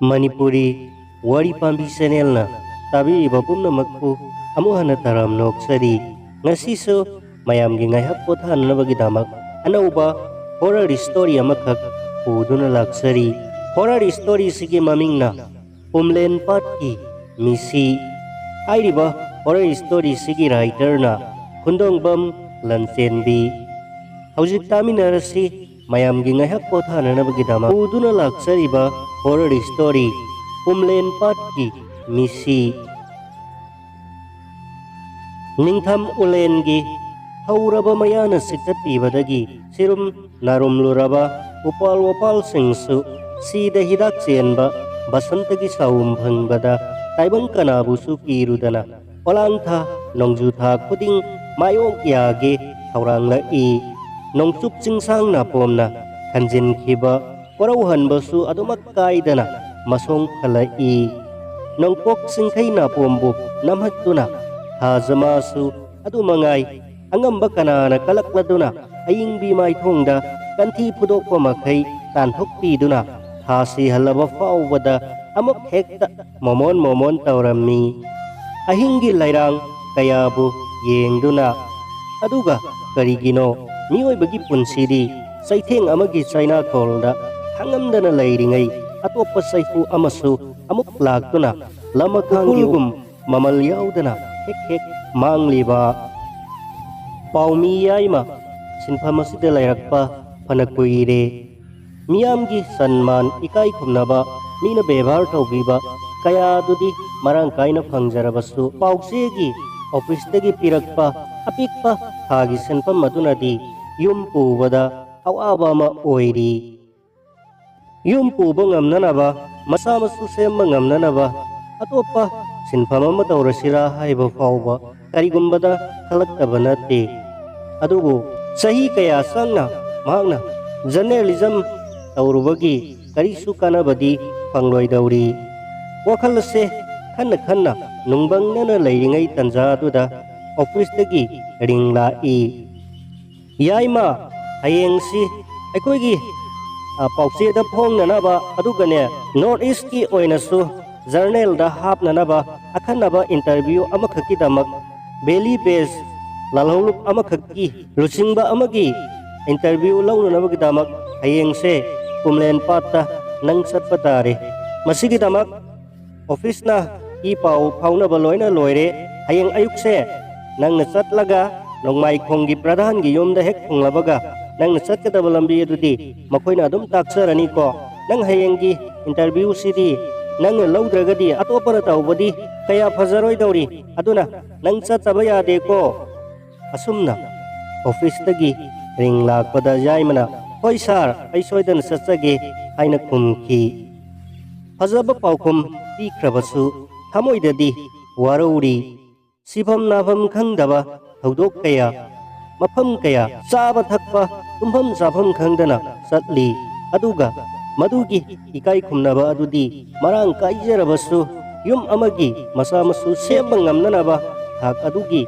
Manipuri Wari Pambi channel na tabi ibapum na magpu amuhan na taram noksari ngasiso myamgi ngaihak pothan na bagidamak anouba horror story amakak puduna lakchri horror story sige maming na Pumlen Patki Meesi airiba horror story sige writer na Khundongbam lanchenbi hawjik taminarasi myamgi ngaihak pothan na bagidamak puduna lakchri ba horror story Pumlen Patki Meesi Ningtham ulengi hauraba mayana sikatpibadagi sirum narumluraba upal wapal singsu sida hidak chenba basantagi saum bhangbada taibang kanabusu kirudana olantha nongjutha khuding mayok yage haurangla i nongchup chingsang na pomna khanjin khiba korauhan basu adumak kaidana masong khalai nongpok singkhai na pombu namhatuna hazamasu adu mangai angamba kanana kalakladuna ayingbi mai thongda kanthi pudokpa makhai tanthokpiduna hasi halaba fawbada amok hekta momon tawrammi ahingi lairang kayabu yengduna aduga karigino miyoibagi punsidi saitheng amagi china tholda hangamdana lairingai atoppa saifu amasu amuk laktuna lamakhangum mamal yaudana hek mangliba paumi yaima sinpham asida lairakpa phanakpuire miyamgi sanman ikai khumnaba mina bebhar tawbiba kaya dudi marang kaina phangjarabasu pausegi office tagi pirakpa apikpa thagi sinpham madunadi yum pubada awaba ma oiri yum puba ngamnanaba masa masu semma ngamnanaba atoppa sinpham ama tawrasira haiba fawba karigumbada khalakhtaba natte adubu sahi kaya sangna mahakna journalism tawrubagi karisu kanabadi phangloidauri wakhal se khanna nungbangnana leiringai tanjaduda office tagi ringla i yaima hayengsi aikoigi paukse da phongnanaba adugane north east ki oinasu journal da hapnanaba akhanaba interview amakhaki damak belly base lalholup amakhaki luchingba amagi interview launanaba gidamak hayengse Pumlen patta nang satpa tare masigi damak office na i pau phaunaba loina loire hayeng ayukse nang na chatlaga nongmai khonggi pradhan gi yomda hek phunglabaga nang na chatkadaba lambi adudi makoina adum taksarani ko nang hayengi interview sidi nang laudragadi atopara tawbadi kaya fajaroi dauri aduna nang chataba yade ko asumna office tagi ring lakpada jaimana hoi sar ai soidan sachage haina khumki fajaba paukhum pikhrabasu thamoidadi warauri sifam nafam khangdaba thodok kaya mafam kaya chaba thakpa tumpham chafam khangdana satli aduga madugi ikai khumnaba adudi marang kaijarabasu yum amagi masa masu semba ngamnanaba hak adugi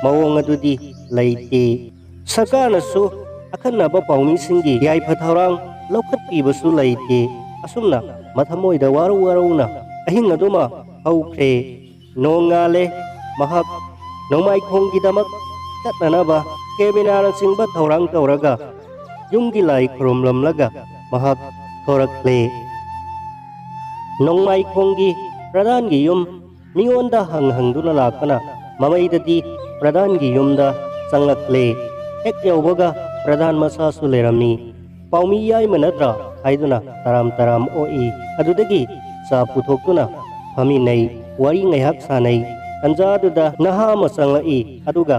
mawong adudi leite sarkarnasu akhanaba paumi singi yai phathorang lokhatpibasu leite asumna mathamoida waruna ahing aduma haukhre nongale mahak nongmai khonggi damak tatnanaba kebinara singba thorang tawraga yumgi lai khurumlamlaga mahak thorakle nongmai khonggi pradhan gi yum mingonda hanghangduna lakana mamaidadi pradhan gi yumda changlakle ek yaubaga pradhan masa su leramni paumi yai manadra haiduna taram oi adudagi sa puthokuna phaminai wari ngaihak sanai anjaduda naha masangai aduga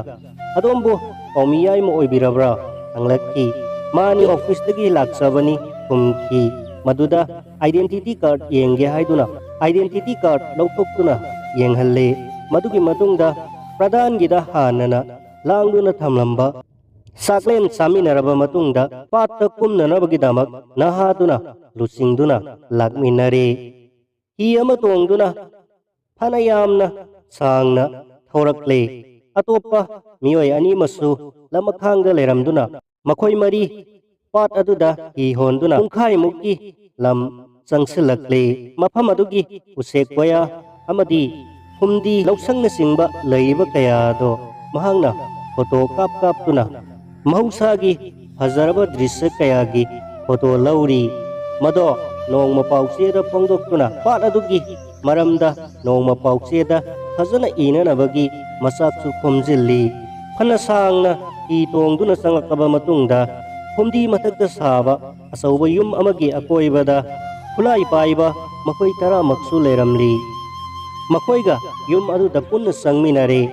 adombo paumi yai mo oibirabra anglakki mani office tagi laksabani kumki maduda identity card yenge haiduna identity card lauthokuna yenghalle madugi matungda pradhan gida hanana langduna thamlamba saklen saminaraba matungda patta kumnanabagi-damak nahaduna lusingduna lakminare hi ama tongduna phanayamna sangna thorakle atoppa miyoi ani masu lamakhangda leramduna makhoi mari pat aduda hi honduna pungkhai mukki lam changsilakle mafam adugi usek waya amadi humdi lausangna singba leiba kaya do mahangna photo kap tuna mahausagi hajaraba drisya kayagi photo lauri mado nongma paucheda phongdoktuna pat adugi maramda nongma paucheda fazana inanabagi masaksu khomjilli phana sangna I tongduna sangakaba matungda humdi mathakta saba asauba yum amagi akoibada khulai paiba makoi tara maksu leramli makoiga yum aduda punna sangminare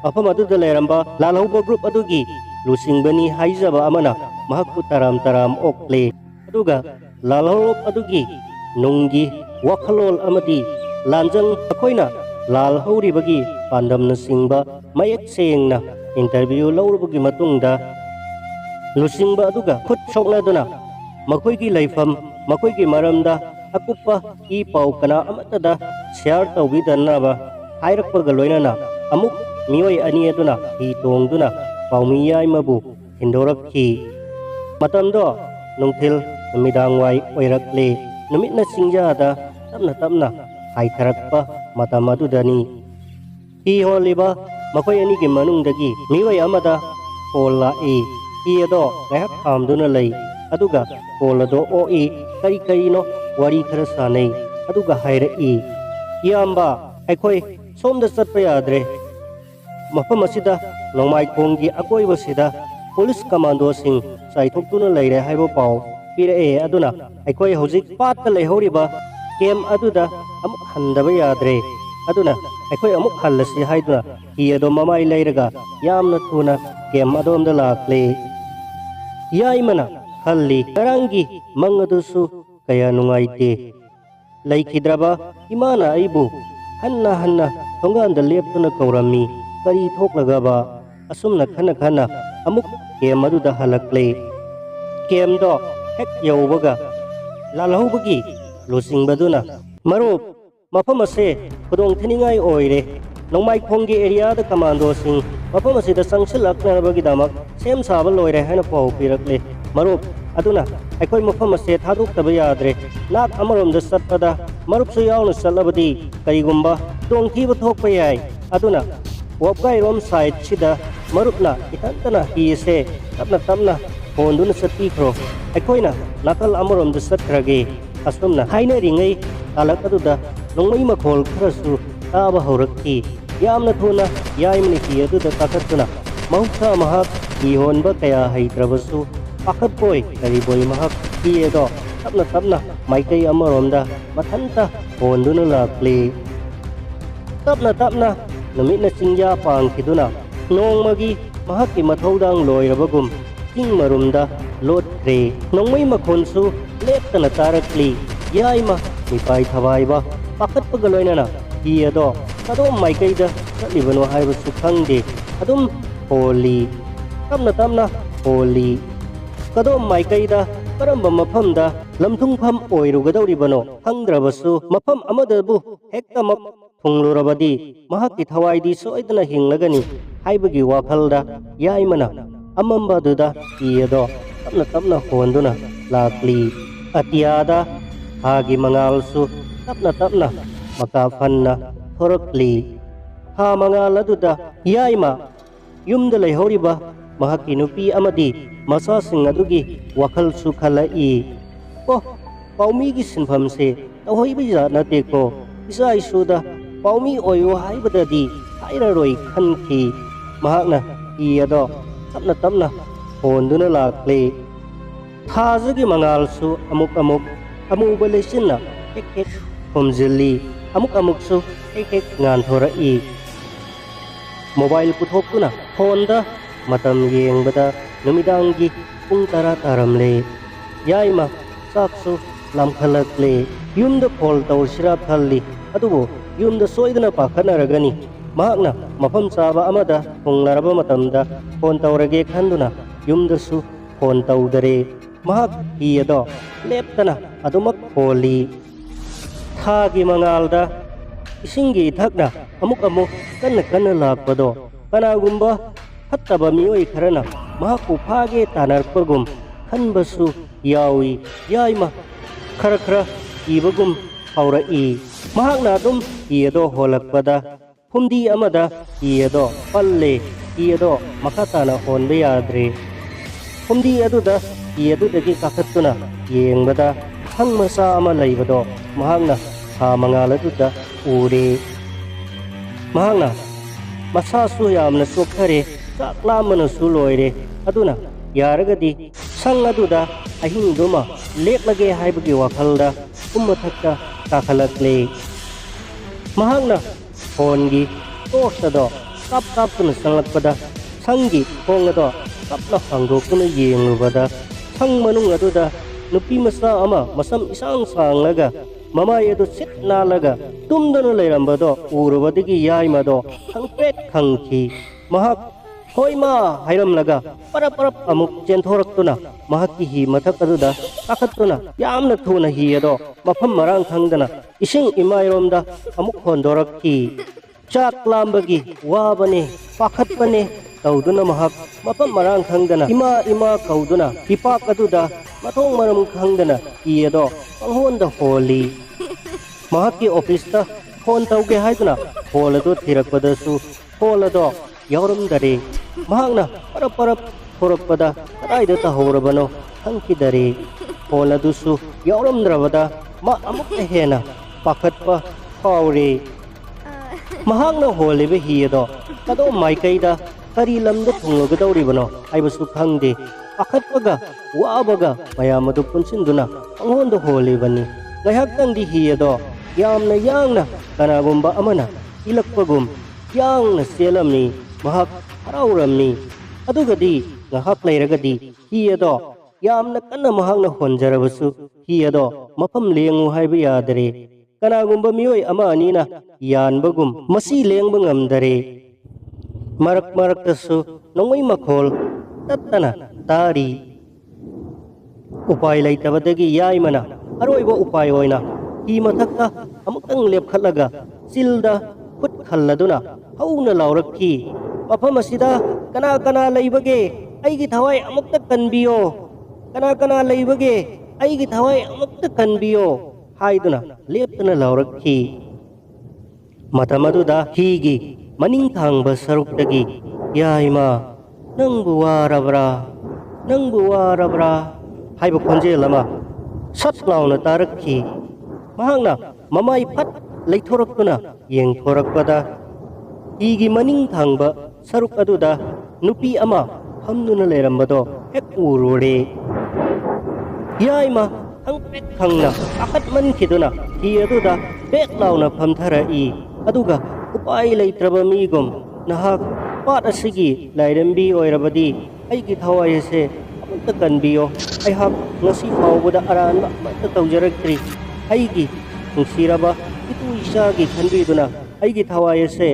afam aduda leramba lalhauba group adugi lusingbani haijaba amana mahakku taram okle aduga lalhaup adugi nunggi wakhalol amadi lanjang akoina lalhauribagi pandamna singba mayak sengna interview laurubagi matungda lusingba aduga khut soknaduna makoigi laifam makoigi maramda akuppa I pau kana amatada share tawbidanaba hairakpaga loinana amuk mioi ani aduna hi tongduna paumi yaimabu hindorakhi matamdo nungthil numidangwai oirakle numitna singjada tapna haitharakpa matam adudani hi holiba makoi ani gi manungdagi mioi amada kolla e hi ado ngahak amduna lei aduga kolado o e kai no wari khara sanai aduga haira e yamba aikoi somda satpa yadre mafam asida nongmai khonggi akoibasida police commando sing saithoktuna leire haibo pau pire e aduna aikoi hojik patta leihoriba kem aduda amuk handaba yadre aduna aikoi amuk hallasi haiduna hi ado mamai leiraga yamna thuna kem adomda lakle yaimana halli karangi mangadusu kaya nungaite laikhidraba imana aibu hanna thonganda leptuna kaurami kari thoklagaba asumna khana amuk kem aduda halakle kem do hek yaubaga lalhubagi losingbaduna marup mafam ase khudong thiningai oire nongmai khonggi area da commando sing mafam asida sangsilaknabagi damak sem saba loire hana pau pirakle marup aduna aikoi mafam ase thaduk yadre nak amarom da satpada marup su yauna salabadi karigumba tongthiba thokpa yai aduna wapgai rom side chida marupna itantana hi se tapna honduna sati khro aikoina nakal amarom da satrage asumna haina ringai alak aduda nongmai makhol kharasu taba horakki yamna thuna yaimni hi aduda takatuna mahuksa mahak hi honba kaya haitrabasu pakat boy dari boy mahak hi edo tapna maikai amaromda mathanta honduna lakle tapna numitna singya pangkhiduna nongmagi mahakki mathodang loirabagum king marumda lotre nongmai makhonsu leptana tarakli yaima mipai thawaiba pakat pagaloinana hi ado kadom maikaida salibano haiba sukhangde adum holi tapna holi kadom maikaida karamba mafamda lamthungpham oirugadoribano hangdrabasu mafam amadabu hektamak thunglurabadi mahakki thawaidi soidana hinglagani haibagi wakhalda yaimana amamba duda iyado tapna honduna lakli atiyada hagi mangalsu tapna makafanna thorakli ha mangal aduda yaima yumda leihoriba mahakki nupi amadi masasing adugi wakhalsu khalai paumi gi sinphamse ahoibi janate ko isa isuda paumi oyo haibadadi hairaroi khanki mahakna iyado tapna honduna lakle thajagi mangalsu amuk amuba lesinna hek khomjilli amuk su hek ngan thorai mobile puthokuna phonda matam yengbada numidangi pung tara taramle yaima saksu lamkhalakle yumda phol tawsira thalli adubo yumda soidana pakhanaragani mahakna mafam chaba amada phunglaraba matamda phone tawrage khanduna yumdasu phone tawdare mahak iyado leptana adumak holi thagi mangalda isingi thakna amuk kanna lakpado kanagumba hattaba mioi kharana mahakku phage tanarpagum khanbasu yawi yaima khara kibagum haura'i mahakna adum hi ado holakpada phumdi amada hi ado palle hi ado makatana honba yadre phumdi aduda hi adudagi kakhattuna yengbada hang masa ama leibado mahakna ha mangaladuda ure mahakna masasu yamna sokthare chaklamana su loire aduna yaragadi sang aduda ahingduma leklage haibagi wakhalda ummathakta kakhalakle mahakna hongi tosado kap kaptuna sanglakpada sangi hongado kapna hangdokuna yenglubada sang manung aduda nupi masa ama masam isang sanglaga mamai adu sit nalaga tumduna leirambado urubadigi yaimado hangpet khangki mahak hoima hairamlaga parap amuk chenthorktuna mahakki hi mathak aduda kakhattuna yamna thuna hi ado mafam marang khangdana ising imairomda amuk hondorakki chak lambagi wabane pakhatpane kauduna mahak mafam marang khangdana ima kauduna pipak aduda mathong maram khangdana hi ado panghonda holi mahakki office ta phone tauge haiduna hol adu thirakpadasu hol ado yauramdare mahakna parap thorakpada kadaida tahorabano hangkidare hol adusu yauramdrabada ma amuk hena pakhatpa haure mahakna holibe hi ado kado maikaida kari lamda thungagadawribano aibasu khangde pakhatpaga wabaga mayamadu punsinduna anghonda holibani ngaihaktangdi hi ado yamna yangna kanagumba amana ilakpagum yangna selamni mahak harauramni adugadi ngahak leiragadi hi ado yamna kanna mahakna honjarabasu hi ado mafam lengu haiba yadare kanagumba miyoi ama anina yanbagum masi lengba ngamdare maraktasu nongoi makhol tattana tari upai leitabadagi yaimana aroiba upai oina hi mathakta amuktang lepkhallaga silda khut khalladuna hauna laurakki mafam asida kana leibage aigi thawai amukta kanbiyo kana leibage aigi thawai amukta kanbiyo haiduna leptana laurakki matamaduda higi maning thangba saruktagi yaima nangbu warabra haiba khonjel ama sat launa tarakki mahakna mamai phat leithoraktuna yengthorakpada higi maning thangba saruk aduda nupi ama hamduna leirambado hek urure yaima hangpek khangna akat mankiduna hi aduda bek launa phamtharai aduga upai leitraba migum nahak pat asigi lairembi oirabadi aigi thawai ase amukta kanbiyo aihak ngasi fawbada aranba amata tawjaraktri aigi nungsiraba itu isagi khanbiduna aigi thawai ase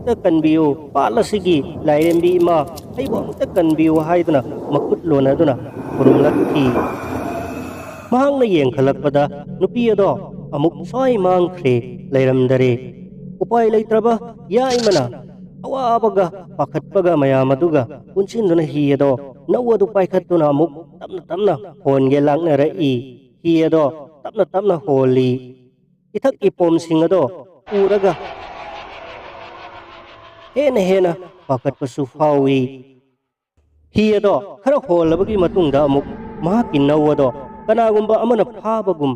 amukta kanbiyo palasigi lairembi ma aibo amukta kanbiyo haiduna makut lonaduna kurumlakki mahangna yengkhalakpada nupi ado amuk soi mangkhre leiramdare upai leitraba yaimana awabaga pakhatpaga mayamaduga punsinduna hi ado nawadu paikhattuna amuk tamna honge langnarai hi ado tamna holi ithak ipom sing ado uraga hena pakhatpasu fawi hi ado khara holabagi matungda amuk mahaki nawado kanagumba amana phabagum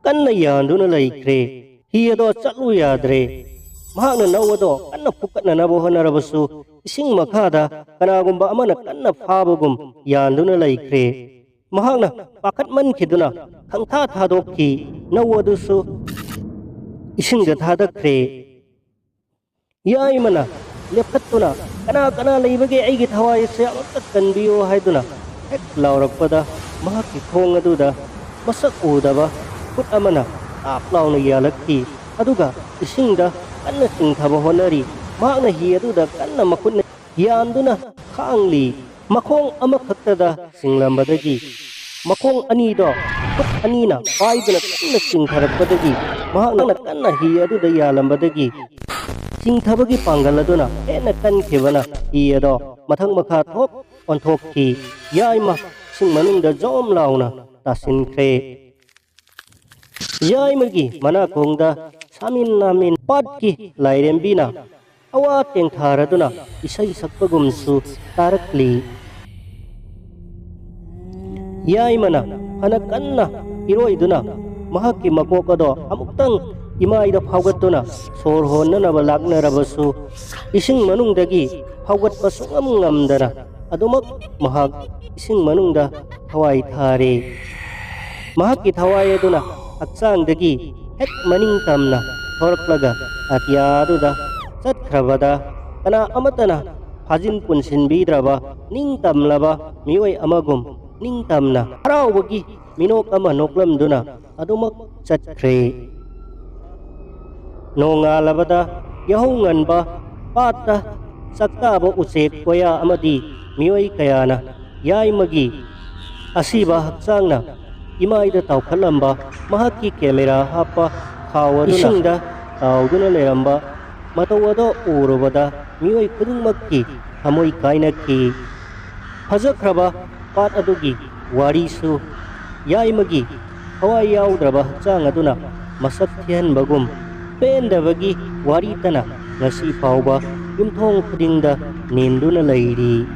kanna yanduna laikre hi ado chatlu yadre mahakna nawado kanna phukatna nabo honarabasu ising makhada kanagumba amana kanna phabagum yanduna laikre mahakna pakhat mankhiduna khangtha thadokki nawadusu isingda thadakre yaimana lepkhattuna kana leibage aigi thawai se amukta kanbiyo haiduna hek laurakpada mahakki khong aduda masak udaba khut amana tap launa yalakki aduga isingda kanna singthaba honari mahakna hi aduda kanna makhutna yanduna khangli makhong amakhaktada singlambadagi makhong ani do khut anina paiduna kanna singtharakpadagi mahakna kanna hi aduda yalambadagi singthabagi pangaladuna hena kankhibana hi ado mathang makha thok onthokki yaima sing manungda jom launa tasin kre Yaimagi manakongda samin namin Patki lairembina awa tengtharaduna isay sakpagumsu tarakli. Yaimana hanakanna iroiduna mahaki makokado amuktang imaida phaugatuna sor honnanaba laknarabasu ising manungdagi phaugatpa sungam ngamdana adumak mahak ising manungda thawai thare. Mahaki thawai aduna hakchangdagi hek maningtamna thoraklaga atyaduda chatkrabada kana amatana phajin punsinbidraba ningtamlaba mioi amagum ningtamna haraubagi minok ama noklamduna adumak chatre. Nongalabada yahunganba pata saktaba usek koya amadi mioi kayana yaimagi asiba hakchangna imaida tawkhalamba mahaki camera hapa khawaduna isingda tawduna leramba matawada urubada mioi khudungmakki thamoi kainaki. Fajakraba pat adugi warisu yaimagi hawai yaudraba hakchang aduna masak thianbagum pendabagi wari tana ngasi fauba yumthong khudingda ninduna leiri.